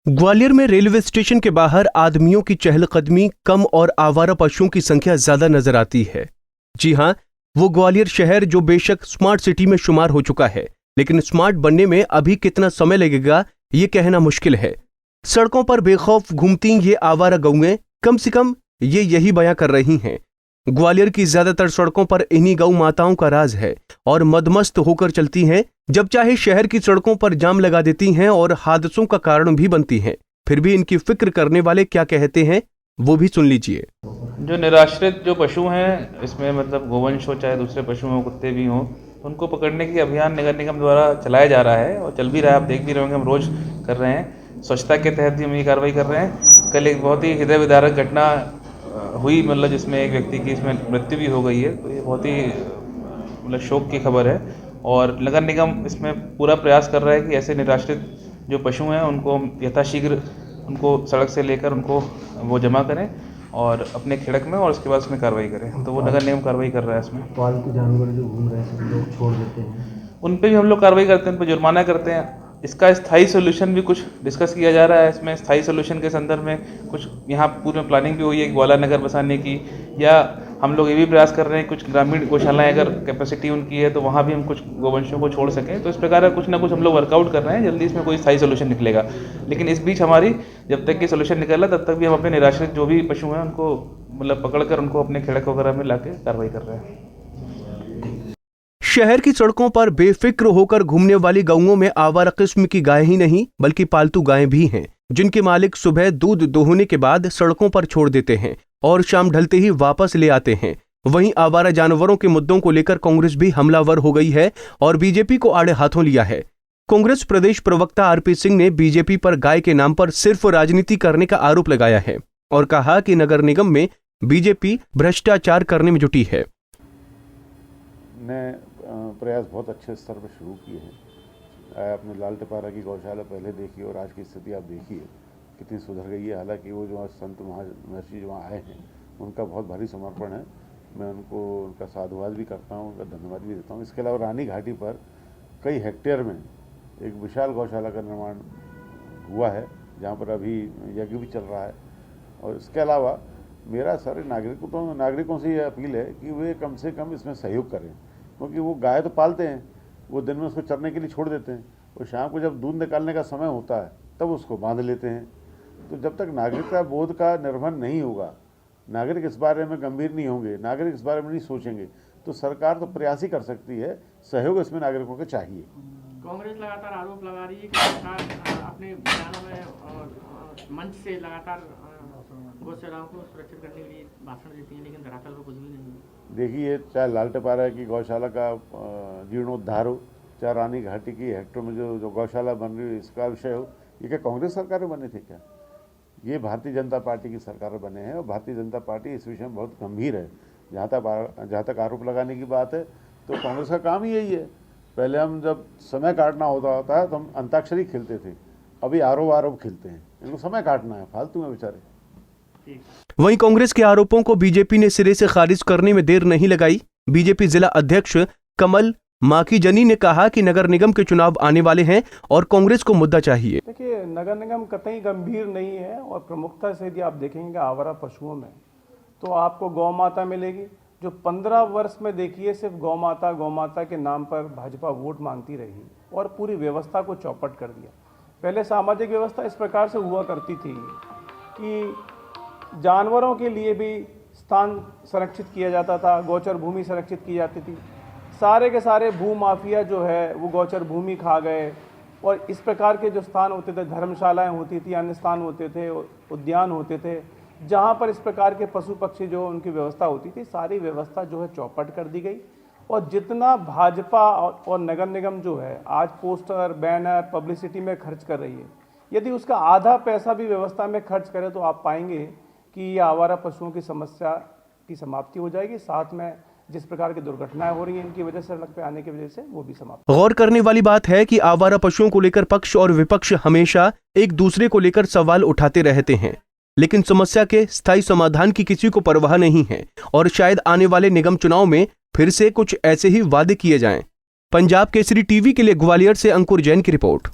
ग्वालियर में railway station के बाहर आदमियों की चहलकदमी कम और आवारा पशुओं की संख्या ज्यादा नजर आती है। जी हां, वो ग्वालियर शहर जो बेशक स्मार्ट सिटी में शुमार हो चुका है, लेकिन स्मार्ट बनने में अभी कितना समय लगेगा ये कहना मुश्किल है। सड़कों पर बेखौफ घूमती ये आवारा गौएं कम से कम ये यही बयां कर रही हैं। ग्वालियर की ज्यादातर सड़कों पर इन्हीं गौ माताओं का राज है और मदमस्त होकर चलती हैं, जब चाहे शहर की सड़कों पर जाम लगा देती हैं और हादसों का कारण भी बनती हैं। फिर भी इनकी फिक्र करने वाले क्या कहते हैं वो भी सुन लीजिए। जो निराश्रित जो पशु हैं, इसमें मतलब गोवंश हो चाहे दूसरे पशु हों, कुत्ते भी हों, उनको पकड़ने की अभियान नगर निगम द्वारा चलाया जा रहा है और चल भी रहा है। आप देख भी रहे होंगे, हम रोज कर रहे हैं। स्वच्छता के तहत भी हम ये कार्रवाई कर रहे हैं। कल एक बहुत ही हृदय विदारक घटना हुई, मतलब जिसमें एक व्यक्ति की इसमें मृत्यु भी हो गई है। तो ये बहुत ही मतलब शोक की खबर है और नगर निगम इसमें पूरा प्रयास कर रहा है कि ऐसे निराश्रित जो पशु हैं उनको यथाशीघ्र उनको सड़क से लेकर उनको वो जमा करें और अपने खिड़क में और उसके बाद उसमें कार्रवाई करें। तो वो नगर निगम कार्रवाई कर रहा है। इसमें पालतू जानवर जो घूम रहे हैं सब लोग छोड़ देते हैं, उन पर भी हम लोग कार्रवाई करते हैं, उन पर जुर्माना करते हैं। इसका स्थायी सोल्यूशन भी कुछ डिस्कस किया जा रहा है। इसमें स्थायी सोल्यूशन के संदर्भ में कुछ यहाँ पूर्व में प्लानिंग भी हुई है ग्वाला नगर बसाने की, या हम लोग ये भी प्रयास कर रहे हैं कुछ ग्रामीण गौशालाएं अगर कैपेसिटी उनकी है तो वहाँ भी हम कुछ गोवंशों को छोड़ सकें। तो इस प्रकार का कुछ ना कुछ हम लोग वर्कआउट कर रहे हैं। जल्दी इसमें कोई स्थायी सोल्यूशन निकलेगा, लेकिन इस बीच हमारी जब तक कि सोल्यूशन निकला तब तक भी हम अपने निराश्रित जो भी पशु हैं उनको मतलब पकड़कर उनको अपने खिड़क वगैरह में लाके कार्रवाई कर रहे हैं। शहर की सड़कों पर बेफिक्र होकर घूमने वाली गौओं में आवारा किस्म की गाय ही नहीं बल्कि पालतू गायें भी हैं, जिनके मालिक सुबह दूध दोहने के बाद सड़कों पर छोड़ देते हैं और शाम ढलते ही वापस ले आते हैं। वहीं आवारा जानवरों के मुद्दों को लेकर कांग्रेस भी हमलावर हो गई है और बीजेपी को आड़े हाथों लिया है। कांग्रेस प्रदेश प्रवक्ता आरपी सिंह ने बीजेपी पर गाय के नाम पर सिर्फ राजनीति करने का आरोप लगाया है और कहा कि नगर निगम में बीजेपी भ्रष्टाचार करने में जुटी है। प्रयास बहुत अच्छे स्तर पर शुरू किए हैं। आपने लालटेपारा की गौशाला पहले देखी और आज की स्थिति आप देखिए कितनी सुधर गई है। हालांकि वो जो संत महर्षि जो आए हैं उनका बहुत भारी समर्पण है। मैं उनका साधुवाद भी करता हूँ, उनका धन्यवाद भी देता हूँ। इसके अलावा रानी घाटी पर कई हेक्टेयर में एक विशाल गौशाला का निर्माण हुआ है जहाँ पर अभी यज्ञ भी चल रहा है। और इसके अलावा मेरा सारे नागरिकों से ये अपील है कि वे कम से कम इसमें सहयोग करें, क्योंकि वो गाय तो पालते हैं, वो दिन में उसको चरने के लिए छोड़ देते हैं और शाम को जब दूध निकालने का समय होता है तब उसको बांध लेते हैं। तो जब तक नागरिकता बोध का निर्माण नहीं होगा, नागरिक इस बारे में गंभीर नहीं होंगे, नागरिक इस बारे में नहीं सोचेंगे, तो सरकार तो प्रयास ही कर सकती है। सहयोग इसमें नागरिकों को चाहिए। कांग्रेस लगातार आरोप लगा रही है कि सरकार अपने बयानों में और मंच से लगातार गौशालाओं को सुरक्षित करने के लिए भाषण देती है, लेकिन धरातल पर कुछ भी नहीं है। देखिए, चाहे लालटेपारा की गौशाला का जीर्णोद्धार हो, चाहे रानी घाटी की हेक्टर में जो गौशाला बन रही है इसका विषय हो, ये क्या कांग्रेस सरकारें बने थे क्या? ये भारतीय जनता पार्टी की सरकारें बने हैं और भारतीय जनता पार्टी इस विषय में बहुत गंभीर है। जहाँ तक आरोप लगाने की बात है तो कांग्रेस का काम ही यही है। पहले हम जब समय काटना होता है तो हम अंताक्षरी खेलते थे, अभी आरोप खेलते हैं। इनको समय काटना है, फालतू में बेचारे। वहीं कांग्रेस के आरोपों को बीजेपी ने सिरे से खारिज करने में देर नहीं लगाई। बीजेपी जिला अध्यक्ष कमल माखीजनी ने कहा कि नगर निगम के चुनाव आने वाले हैं और कांग्रेस को मुद्दा चाहिए। देखिए, नगर निगम कतई गंभीर नहीं है और प्रमुखता से यदि आप देखेंगे आवारा पशुओं में तो आपको गौ माता मिलेगी, जो 15 वर्ष में देखिए सिर्फ गौ माता के नाम पर भाजपा वोट मांगती रही और पूरी व्यवस्था को चौपट कर दिया। पहले सामाजिक व्यवस्था इस प्रकार से हुआ करती थी कि जानवरों के लिए भी स्थान संरक्षित किया जाता था, गौचर भूमि संरक्षित की जाती थी। सारे के सारे भू माफिया जो है वो गौचर भूमि खा गए और इस प्रकार के जो स्थान होते थे, धर्मशालाएं होती थी, अन्य स्थान होते थे, उद्यान होते थे, जहाँ पर इस प्रकार के पशु पक्षी जो उनकी व्यवस्था होती थी, सारी व्यवस्था जो है चौपट कर दी गई। और जितना भाजपा और नगर निगम जो है आज पोस्टर, बैनर, पब्लिसिटी में खर्च कर रही है, यदि उसका आधा पैसा भी व्यवस्था में खर्च करे तो आप पाएंगे कि ये आवारा पशुओं की समस्या की समाप्ति हो जाएगी। साथ में जिस प्रकार की दुर्घटनाएं हो रही हैं इनकी वजह से, सड़क पे आने की वजह से, वो भी समाप्त। गौर करने वाली बात है कि आवारा पशुओं को लेकर पक्ष और विपक्ष हमेशा एक दूसरे को लेकर सवाल उठाते रहते हैं, लेकिन समस्या के स्थायी समाधान की किसी को परवाह नहीं है और शायद आने वाले निगम चुनाव में फिर से कुछ ऐसे ही वादे किए जाएं। पंजाब केसरी टीवी के लिए ग्वालियर से अंकुर जैन की रिपोर्ट।